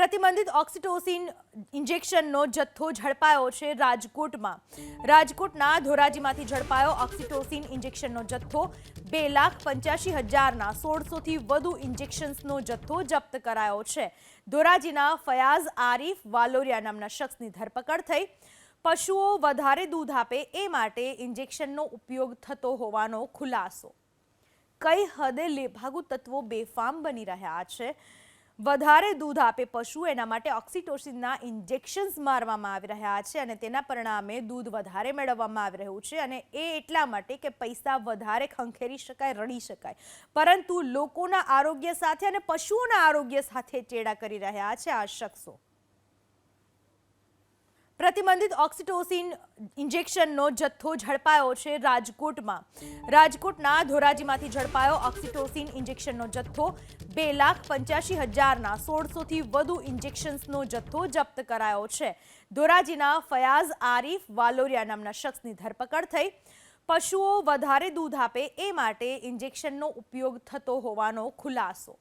પ્રતિબંધિત ઓક્સિટોસિન ઇન્જેક્શનનો જથ્થો ઝડપાયો છે રાજકોટના ધોરાજીમાંથી ઝડપાયો ઓક્સિટોસિન ઇન્જેક્શનનો જથ્થો 2,85,000ના 1600થી વધુ ઇન્જેક્શન્સનો જથ્થો જપ્ત કરાયો છે। ધોરાજીના ફયાઝ આરીફ વાલોરિયા નામના શખ્સની ધરપકડ થઈ। પશુઓ વધારે દૂધ આપે એ માટે ઇન્જેક્શનનો ઉપયોગ થતો હોવાનો ખુલાસો। કઈ હદે લેભાગુ તત્વો બેફામ બની રહ્યા છે। વધારે દૂધ આપે પશુ એના માટે ઓક્સિટોસિનના ઇન્જેક્શન્સ મારવામાં આવી રહ્યા છે અને તેના પરિણામે દૂધ વધારે મેળવવામાં આવી રહ્યું છે અને એ એટલા માટે કે પૈસા વધારે ખંખેરી શકાય, રડી શકાય, પરંતુ લોકોના આરોગ્ય સાથે અને પશુઓના આરોગ્ય સાથે ચેડા કરી રહ્યા છે આ શખ્સો। પ્રતિબંધિત ઓક્સિટોસિન ઇન્જેક્શનનો જથ્થો ઝડપાયો છે રાજકોટના ધોરાજીમાંથી ઝડપાયો ઓક્સિટોસિન ઇન્જેક્શનનો જથ્થો 2,85,000ના 1600થી વધુ ઇન્જેક્શન્સનો જથ્થો જપ્ત કરાયો છે। ધોરાજીના ફયાઝ આરીફ વાલોરિયા નામના શખ્સની ધરપકડ થઈ। પશુઓ વધારે દૂધ આપે એ માટે ઇન્જેક્શનનો ઉપયોગ થતો હોવાનો ખુલાસો।